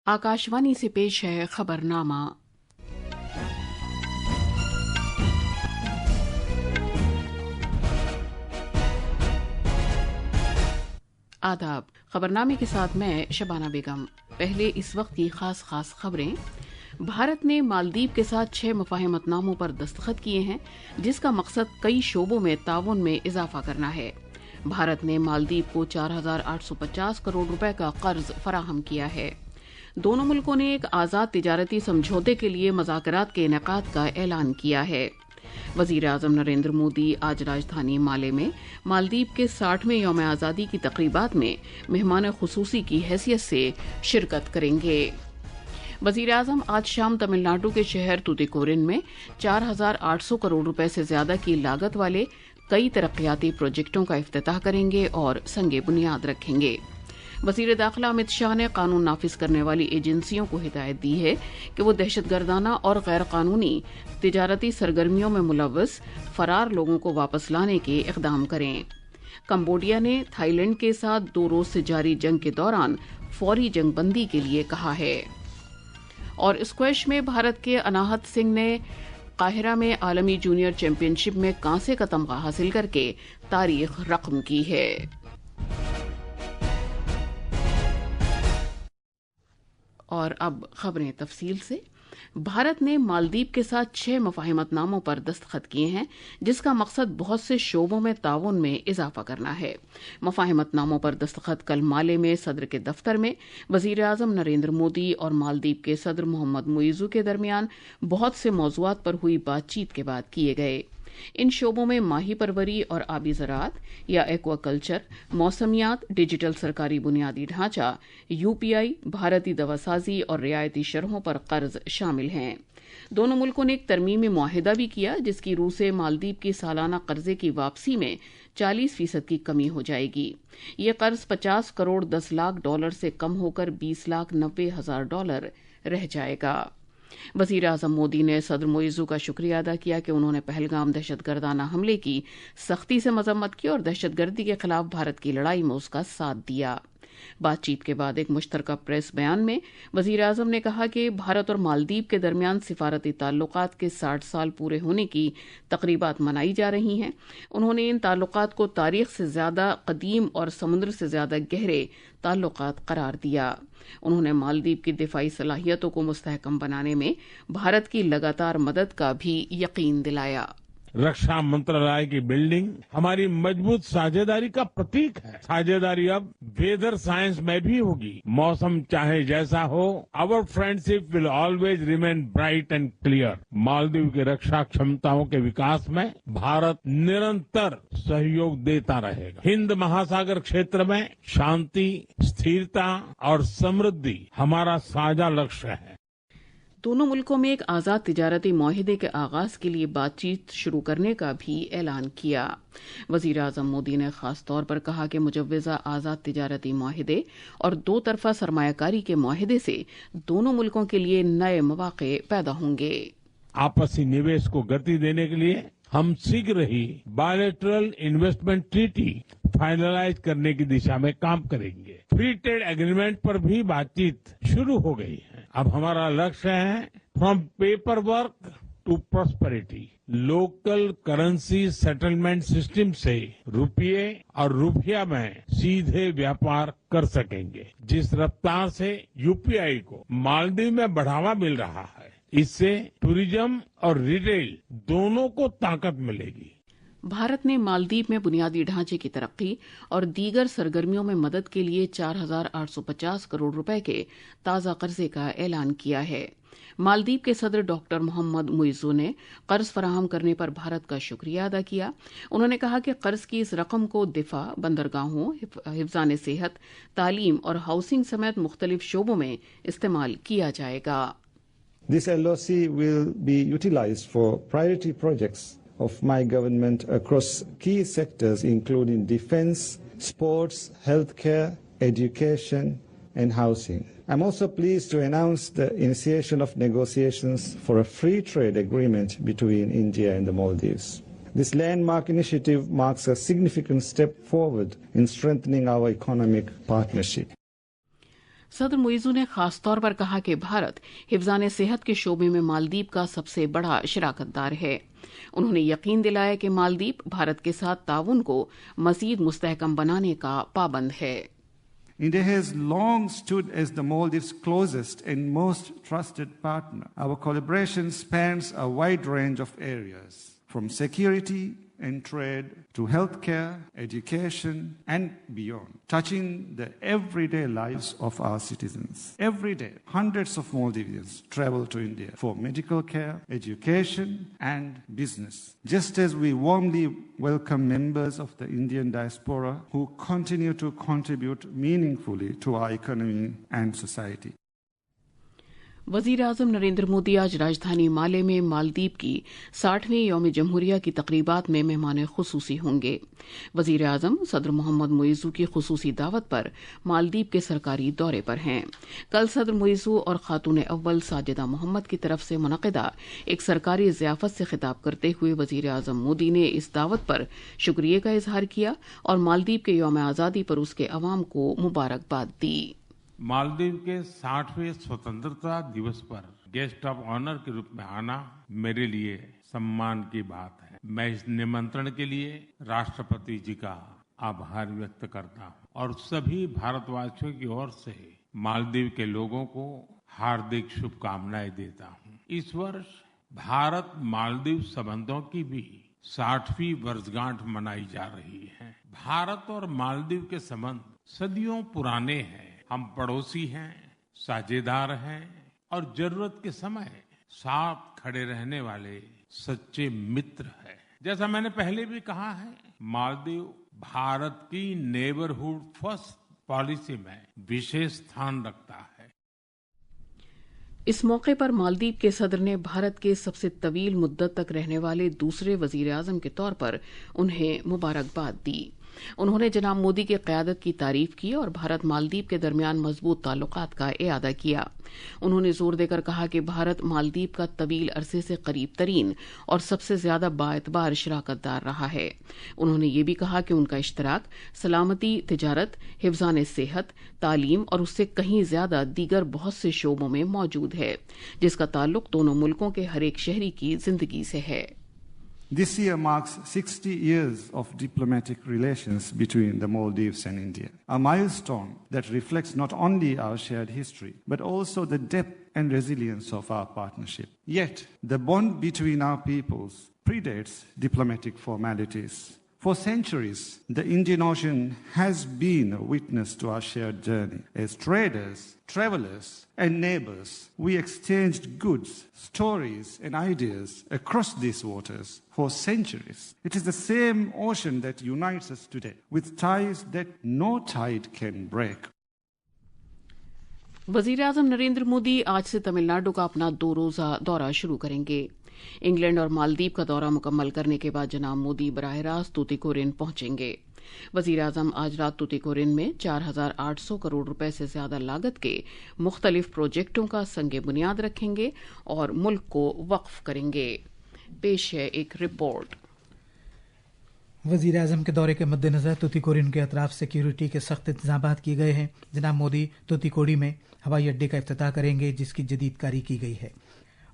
आकाशवाणी से पेश है खबरनामा। आदाब। खबरनामे के साथ मैं शबाना बेगम। पहले इस वक्त की खास खबरें। भारत ने मालदीव के साथ 6 मुफाहमतनामों पर दस्तखत किए हैं, जिसका मकसद कई शोबों में ताउन में इजाफा करना है। भारत ने मालदीव को 4,850 करोड़ रुपए का कर्ज फराहम किया है। दोनों मुल्कों ने एक आजाद तिजारती समझौते के लिए मुज़ाकरात के इनेकाद का ऐलान किया है। वज़ीर आज़म नरेंद्र मोदी आज राजधानी माले में मालदीव के 60वें यौम आज़ादी की तक़रीबात में मेहमान खुसूसी की हैसियत से शिरकत करेंगे। वज़ीर आज़म आज शाम तमिलनाडु के शहर तूतिकोरिन में 4,800 करोड़ रुपए से ज्यादा की लागत वाले कई तरक्याती प्रोजेक्टों का इफ्तिताह करेंगे और संगे बुनियाद रखेंगे। वज़ीर दाखिला अमित शाह ने कानून नाफिज करने वाली एजेंसियों को हिदायत दी है कि वो दहशतगर्दाना और गैर कानूनी तिजारती सरगर्मियों में मुलव्वस फरार लोगों को वापस लाने के इक़दाम करें। कंबोडिया ने थाईलैंड के साथ 2 रोज से जारी जंग के दौरान फौरी जंगबंदी के लिए कहा है। और स्क्वैश में भारत के अनाहत सिंह ने काहिरा में आलमी जूनियर चैंपियनशिप में कांसे का तमगा हासिल करके तारीख रकम की है। और अब खबरें तफसील से। भारत ने मालदीव के साथ 6 मुफाहमतनामों पर दस्तखत किए हैं, जिसका मकसद बहुत से शोबों में ताउन में इजाफा करना है। मुफाहमतनामों पर दस्तखत कल माले में सदर के दफ्तर में वज़ीर आज़म नरेंद्र मोदी और मालदीव के सदर मोहम्मद मुइज़ू के दरमियान बहुत से मौज़ूआत पर हुई बातचीत के बाद किए गए। इन शोबों में माही परवरी और आबी ज़राअत या एक्वाकल्चर, मौसमियात, डिजिटल सरकारी बुनियादी ढांचा, यूपीआई, भारतीय दवासाजी और रियायती शरहों पर कर्ज शामिल हैं। दोनों मुल्कों ने एक तरमीमी मुआहिदा भी किया, जिसकी रूह से मालदीव की सालाना कर्जे की वापसी में 40% की कमी हो जाएगी। ये कर्ज 50 करोड़ 10 लाख डॉलर से कम होकर 20,90,000 रह जाएगा। वज़ीर आज़म मोदी ने सदर मुइज़ू का शुक्रिया अदा किया कि उन्होंने पहलगाम दहशतगर्दाना हमले की सख्ती से मजम्मत की और दहशतगर्दी के खिलाफ भारत की लड़ाई में उसका साथ दिया। बातचीत के बाद एक मुश्तरका प्रेस बयान में वज़ीर आज़म ने कहा कि भारत और मालदीव के दरमियान सिफारती ताल्लुकात के 60 साल पूरे होने की तक़रीबात मनाई जा रही हैं। उन्होंने इन ताल्लुकात को तारीख से ज्यादा कदीम और समुद्र से ज्यादा गहरे ताल्लुकात करार दिया। उन्होंने मालदीव की दिफाई सलाहियतों को मुस्तहकम बनाने में भारत की लगातार मदद का भी यकीन दिलाया। रक्षा मंत्रालय की बिल्डिंग हमारी मजबूत साझेदारी का प्रतीक है। साझेदारी अब वेदर साइंस में भी होगी। मौसम चाहे जैसा हो, our friendship will always remain bright and clear. Maldives की रक्षा क्षमताओं के विकास में भारत निरंतर सहयोग देता रहेगा। हिंद महासागर क्षेत्र में शांति, स्थिरता और समृद्धि हमारा साझा लक्ष्य है। दोनों मुल्कों में एक आजाद तिजारती मुआहिदे के आगाज के लिए बातचीत शुरू करने का भी ऐलान किया। वज़ीर आज़म मोदी ने खास तौर पर कहा कि मुजव्वज़ा आजाद तिजारती मुआहिदे और 2 तरफा सरमायाकारी के मुआहिदे से दोनों मुल्कों के लिए नए मौक़े पैदा होंगे। आपसी निवेश को गति देने के लिए हम शीघ्र ही बायलैटरल इन्वेस्टमेंट ट्रीटी फाइनलाइज करने की दिशा में काम करेंगे। फ्री ट्रेड एग्रीमेंट पर भी बातचीत शुरू हो गई है। अब हमारा लक्ष्य है from paper work to prosperity. Local currency settlement system से रुपये और रुपया में सीधे व्यापार कर सकेंगे। जिस रफ्तार से यूपीआई को मालदीव में बढ़ावा मिल रहा है, इससे टूरिज्म और रिटेल दोनों को ताकत मिलेगी। भारत ने मालदीव में बुनियादी ढांचे की तरक्की और दीगर सरगर्मियों में मदद के लिए 4,850 करोड़ रुपए के ताज़ा कर्जे का ऐलान किया है। मालदीव के सदर डॉक्टर मोहम्मद मुइज़ू ने कर्ज फराहम करने पर भारत का शुक्रिया अदा किया। उन्होंने कहा कि कर्ज की इस रकम को दिफा, बंदरगाहों, हिफ्ज़ान सेहत, तालीम और हाउसिंग समेत मुख्तलिफ शोबों में इस्तेमाल किया जाएगा। This LOC will be utilized for priority projects of my government across key sectors including defense, sports, healthcare, education and housing. I'm also pleased to announce the initiation of negotiations for a free trade agreement between India and the Maldives. This landmark initiative marks a significant step forward in strengthening our economic partnership. सदर मुइज़ू ने खास तौर पर कहा कि भारत हिफ्ज़ान सेहत के शोबे में मालदीव का सबसे बड़ा शराकतदार है। उन्होंने यकीन दिलाया कि मालदीव भारत के साथ ताउन को मज़ीद मुस्तहकम बनाने का पाबंद है। India has long stood as the Maldives' closest and most trusted partner. Our collaboration spans a wide range of areas, from security and trade to healthcare, education, and beyond, touching the everyday lives of our citizens. Every day, hundreds of Maldivians travel to India for medical care, education, and business. Just as we warmly welcome members of the Indian diaspora who continue to contribute meaningfully to our economy and society. वज़ीर आज़म नरेंद्र मोदी आज राजधानी माले में मालदीव की 60वीं यौम जमहूरिया की तकरीबात में मेहमान खुसूसी होंगे। वज़ीर आज़म सदर मोहम्मद मुइज़ू की खुसूसी दावत पर मालदीव के सरकारी दौरे पर हैं। कल सदर मुइज़ू और खातून अव्वल साजिदा मोहम्मद की तरफ से मुनक़िदा एक सरकारी ज़ियाफ़त से खिताब करते हुए वज़ीर आज़म मोदी ने इस दावत पर शुक्रिया का इजहार किया और मालदीव के यौम आज़ादी पर उसके अवाम को मुबारकबाद दी। मालदीव के 60वें स्वतंत्रता दिवस पर गेस्ट ऑफ ऑनर के रूप में आना मेरे लिए सम्मान की बात है। मैं इस निमंत्रण के लिए राष्ट्रपति जी का आभार व्यक्त करता हूं और सभी भारतवासियों की ओर से मालदीव के लोगों को हार्दिक शुभकामनाएं देता हूं। इस वर्ष भारत मालदीव संबंधों की भी 60वीं वर्षगांठ मनाई जा रही है। भारत और मालदीव के संबंध सदियों पुराने हैं। हम पड़ोसी हैं, साझेदार हैं और जरूरत के समय साथ खड़े रहने वाले सच्चे मित्र हैं। जैसा मैंने पहले भी कहा है, मालदीव भारत की नेबरहुड फर्स्ट पॉलिसी में विशेष स्थान रखता है। इस मौके पर मालदीव के सदर ने भारत के सबसे तवील मुद्दत तक रहने वाले दूसरे वजीर आजम के तौर पर उन्हें मुबारकबाद दी। उन्होंने जनाब मोदी की क़यादत की तारीफ की और भारत मालदीव के दरमियान मजबूत ताल्लुकात का इआदा किया। उन्होंने जोर देकर कहा कि भारत मालदीव का तवील अरसे से करीब तरीन और सबसे ज्यादा बाएतबार शराकतदार रहा है। उन्होंने ये भी कहा कि उनका इश्तराक सलामती, तिजारत, हिफ्ज़ान सेहत, तालीम और उससे कहीं ज्यादा दीगर बहुत से शोबों में मौजूद है, जिसका ताल्लुक दोनों मुल्कों के हर एक शहरी की जिंदगी से है। This year marks 60 years of diplomatic relations between the Maldives and India, a milestone that reflects not only our shared history, but also the depth and resilience of our partnership. Yet, the bond between our peoples predates diplomatic formalities. For centuries, the Indian Ocean has been a witness to our shared journey. As traders, travelers, and neighbors, we exchanged goods, stories, and ideas across these waters for centuries. It is the same ocean that unites us today, with ties that no tide can break. वज़ीर आज़म नरेंद्र मोदी आज से तमिलनाडु का अपना 2 रोज़ा दौरा शुरू करेंगे। England और मालदीव का दौरा मुकम्मल करने के बाद जनाब मोदी बराह रास्त तूतीकोरिन पहुंचेंगे। वज़ीर आज़म आज रात तूतीकोरिन में 4,800 करोड़ रुपए से ज्यादा लागत के मुख्तलिफ प्रोजेक्टों का संगे बुनियाद रखेंगे और मुल्क को वक्फ करेंगे। पेश है एक रिपोर्ट। वज़ीर आज़म के दौरे के मद्देनजर तूतीकोरिन के अतराफ सिक्योरिटी के सख्त इंतजाम किए गए हैं। जनाब मोदी तूतीकोड़ी में हवाई अड्डे का इफ्तिताह करेंगे, जिसकी जदीदकारी की गई है।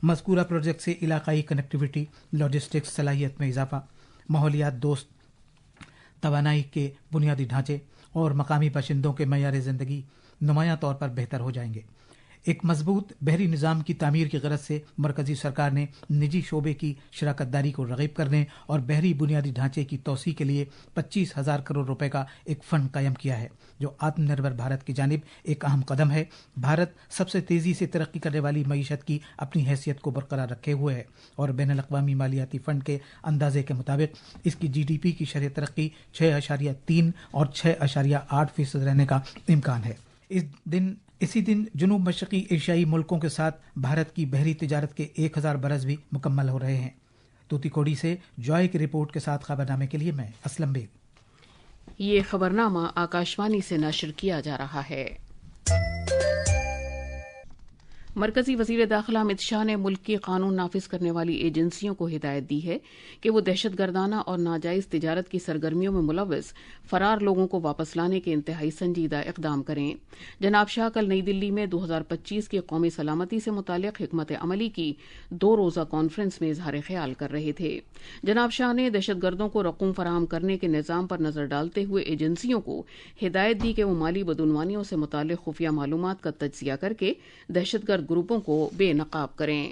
मज़कूरा प्रोजेक्ट से इलाकाई कनेक्टिविटी, लॉजिस्टिक्स सलाहियत में इजाफा, माहौलियात दोस्त तवानाई के बुनियादी ढांचे और मकामी बाशिंदों के मयार ज़िंदगी नुमायां तौर पर बेहतर हो जाएंगे। एक मजबूत बहरी निज़ाम की तामीर की गरज से मरकजी सरकार ने निजी शोबे की शराकतदारी को रग़ीब करने और बहरी बुनियादी ढांचे की तोसी के लिए 25,000 करोड़ रुपए का एक फंड कायम किया है, जो आत्मनिर्भर भारत की जानिब एक अहम कदम है। भारत सबसे तेजी से तरक्की करने वाली मईशत की अपनी हैसियत को बरकरार रखे हुए है और बैनुल-अक़वामी मालियाती फंड के अंदाजे के मुताबिक इसकी GDP की शरह तरक्की 6.3 और 6.8% रहने का इम्कान है। इसी दिन जनूब मशरक़ी एशियाई मुल्कों के साथ भारत की बहरी तिजारत के 1000 बरस भी मुकम्मल हो रहे हैं। तूतीकोड़ी से जॉय की रिपोर्ट के साथ खबरनामे के लिए मैं असलम बेग। ये खबरनामा आकाशवाणी से नशर किया जा रहा है। مرکزی وزیر داخلہ امت شاہ نے ملک کی قانون نافذ کرنے والی ایجنسیوں کو ہدایت دی ہے کہ وہ دہشت گردانہ اور ناجائز تجارت کی سرگرمیوں میں ملوث فرار لوگوں کو واپس لانے کے انتہائی سنجیدہ اقدام کریں۔ جناب شاہ کل نئی دلی میں 2025 کی قومی سلامتی سے متعلق حکمت عملی کی 2 روزہ کانفرنس میں اظہار خیال کر رہے تھے۔ جناب شاہ نے دہشت گردوں کو رقوم فراہم کرنے کے نظام پر نظر ڈالتے ہوئے ایجنسیوں کو ہدایت دی کہ وہ مالی بدعنوانیوں سے متعلق خفیہ معلومات کا تجزیہ کر کے دہشت گرد گروپوں کو بے نقاب کریں۔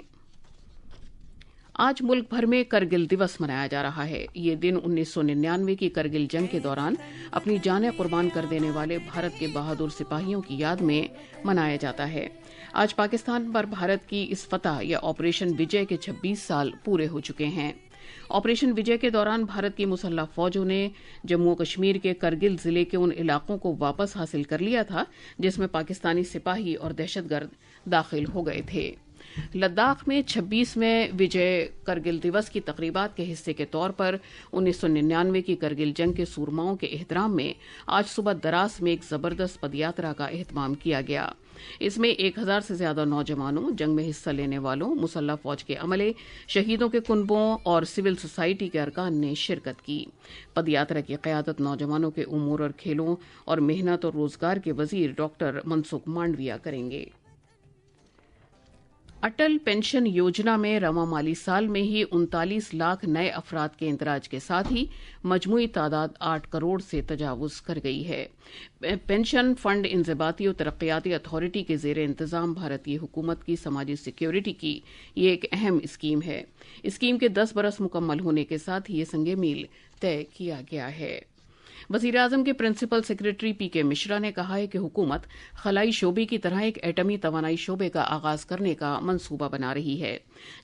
آج ملک بھر میں کرگل دیوس منایا جا رہا ہے۔ یہ دن 1999 کی کرگل جنگ کے دوران اپنی جانیں قربان کر دینے والے بھارت کے بہادر سپاہیوں کی یاد میں منایا جاتا ہے۔ آج پاکستان پر بھارت کی اس فتح یا آپریشن وجے کے 26 سال پورے ہو چکے ہیں۔ آپریشن وجے کے دوران بھارت کی مسلح فوجوں نے جموں و کشمیر کے کرگل ضلع کے ان علاقوں کو واپس حاصل کر لیا تھا جس میں پاکستانی سپاہی اور دہشت گرد داخل ہو گئے تھے۔ لداخ میں 26ویں وجے کرگل دیوس کی تقریبات کے حصے کے طور پر 1999 کی کرگل جنگ کے سورماؤں کے احترام میں آج صبح دراس میں ایک زبردست پد یاترا کا اہتمام کیا گیا۔ اس میں 1000 سے زیادہ نوجوانوں، جنگ میں حصہ لینے والوں، مسلح فوج کے عملے، شہیدوں کے کنبوں اور سول سوسائٹی کے ارکان نے شرکت کی۔ پد یاترا کی قیادت نوجوانوں کے امور اور کھیلوں اور محنت اور روزگار کے وزیر ڈاکٹر منسکھ مانڈویا کریں گے۔ اٹل پینشن یوجنا میں رواں مالی سال میں ہی 39 لاکھ نئے افراد کے اندراج کے ساتھ ہی مجموعی تعداد 8 کروڑ سے تجاوز کر گئی ہے۔ پینشن فنڈ انضباطی و ترقیاتی اتھارٹی کے زیر انتظام بھارتی حکومت کی سماجی سیکیورٹی کی یہ ایک اہم اسکیم ہے۔ اسکیم کے 10 برس مکمل ہونے کے ساتھ یہ سنگ میل طے کیا گیا ہے۔ وزیراعظم کے پرنسپل سیکریٹری پی کے مشرا نے کہا ہے کہ حکومت خلائی شعبے کی طرح ایک ایٹمی توانائی شعبے کا آغاز کرنے کا منصوبہ بنا رہی ہے۔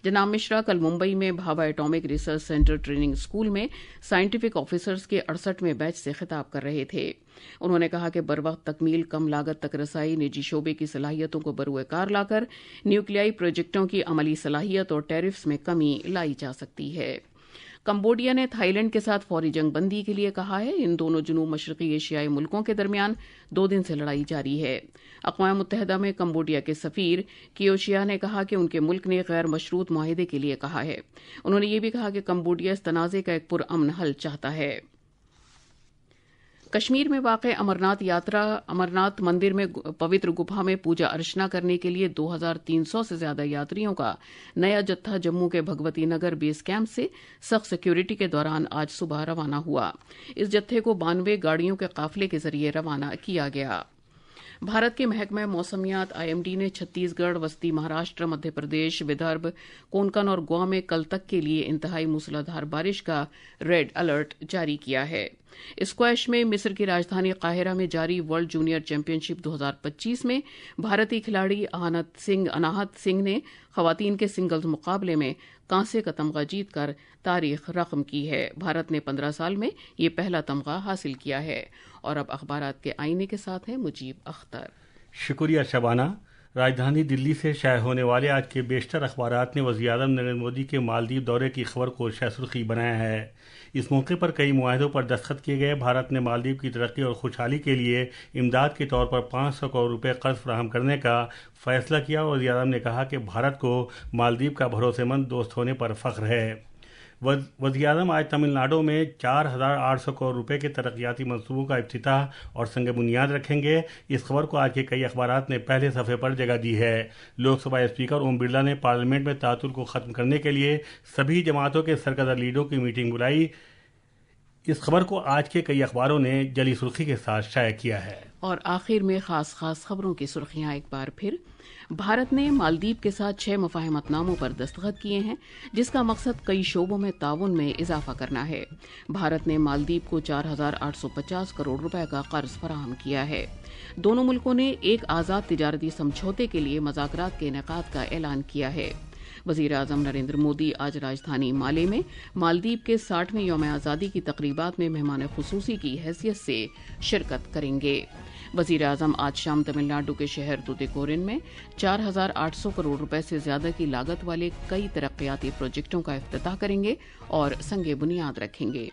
جناب مشرا کل ممبئی میں Bhabha atomic research centre training school میں سائنٹیفک آفیسرز کے 68ویں بیچ سے خطاب کر رہے تھے۔ انہوں نے کہا کہ بروقت تکمیل، کم لاگت تک رسائی، نجی شعبے کی صلاحیتوں کو بروئے کار لا کر نیوکلیائی پروجیکٹوں کی عملی صلاحیت اور ٹیرفز میں کمی لائی جا سکتی ہے۔ کمبوڈیا نے تھائی لینڈ کے ساتھ فوری جنگ بندی کے لیے کہا ہے۔ ان دونوں جنوب مشرقی ایشیائی ملکوں کے درمیان 2 دن سے لڑائی جاری ہے۔ اقوام متحدہ میں کمبوڈیا کے سفیر کیوشیا نے کہا کہ ان کے ملک نے غیر مشروط معاہدے کے لیے کہا ہے۔ انہوں نے یہ بھی کہا کہ کمبوڈیا اس تنازع کا ایک پرامن حل چاہتا ہے۔ کشمیر میں واقع امرناتھ مندر میں پوتر گپھا میں پوجا ارچنا کرنے کے لیے 2300 سے زیادہ یاتریوں کا نیا جتھا جموں کے بھگوتی نگر بیس کیمپ سے سخت سیکیورٹی کے دوران آج صبح روانہ ہوا۔ اس جتھے کو 92 گاڑیوں کے قافلے کے ذریعے روانہ کیا گیا۔ بھارت کے محکمہ موسمیات IMD نے چھتیس گڑھ، وسطی مہاراشٹر، مدھیہ پردیش، ودربھ، کونکن اور گوا میں کل تک کے لیے انتہائی موسلادھار بارش کا ریڈ الرٹ جاری کیا ہے۔ اسکواش میں مصر کی راجدھانی قاہرہ میں جاری ورلڈ جونیئر چیمپئن شپ 2025 میں بھارتی کھلاڑی اناہت سنگھ نے خواتین کے سنگلز مقابلے میں کانسے کا تمغہ جیت کر تاریخ رقم کی ہے۔ بھارت نے 15 سال میں یہ پہلا تمغہ حاصل کیا ہے۔ اور اب اخبارات کے آئینے کے ساتھ ہیں مجیب اختر۔ شکریہ شبانہ۔ راجدھانی دلی سے شائع ہونے والے آج کے بیشتر اخبارات نے وزیراعظم نریندر مودی کے مالدیپ دورے کی خبر کو شہ سرخی بنایا ہے۔ اس موقع پر کئی معاہدوں پر دستخط کیے گئے۔ بھارت نے مالدیپ کی ترقی اور خوشحالی کے لیے امداد کے طور پر 500 کروڑ روپے قرض فراہم کرنے کا فیصلہ کیا۔ وزیراعظم نے کہا کہ بھارت کو مالدیپ کا بھروسے مند دوست ہونے پر فخر ہے۔ وزیراعظم آج تمل ناڈو میں 4800 کروڑ روپے کے ترقیاتی منصوبوں کا افتتاح اور سنگ بنیاد رکھیں گے۔ اس خبر کو آج کے کئی اخبارات نے پہلے صفحے پر جگہ دی ہے۔ لوک سبھا اسپیکر اوم برلا نے پارلیمنٹ میں تعطل کو ختم کرنے کے لیے سبھی جماعتوں کے سرکردہ لیڈروں کی میٹنگ بلائی۔ اس خبر کو آج کے کئی اخباروں نے جلی سرخی کے ساتھ شائع کیا ہے۔ اور آخر میں خاص خبروں کی سرخیاں ایک بار پھر۔ بھارت نے مالدیپ کے ساتھ 6 مفاہمت ناموں پر دستخط کیے ہیں جس کا مقصد کئی شعبوں میں تعاون میں اضافہ کرنا ہے۔ بھارت نے مالدیپ کو 4850 کروڑ روپے کا قرض فراہم کیا ہے۔ دونوں ملکوں نے ایک آزاد تجارتی سمجھوتے کے لیے مذاکرات کے انعقاد کا اعلان کیا ہے۔ وزیر اعظم نریندر مودی آج راجدھانی مالے میں مالدیپ کے 60ویں یوم آزادی کی تقریبات میں مہمان خصوصی کی حیثیت سے شرکت کریں گے۔ وزیر اعظم آج شام تمل ناڈو کے شہر توتیکورین میں 4800 کروڑ روپے سے زیادہ کی لاگت والے کئی ترقیاتی پروجیکٹوں کا افتتاح کریں گے اور سنگ بنیاد رکھیں گے۔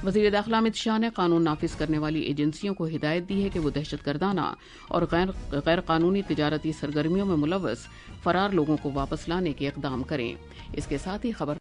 وزیر داخلہ امت شاہ نے قانون نافذ کرنے والی ایجنسیوں کو ہدایت دی ہے کہ وہ دہشت گردانہ اور غیر قانونی تجارتی سرگرمیوں میں ملوث فرار لوگوں کو واپس لانے کے اقدام کریں۔ اس کے ساتھ ہی خبر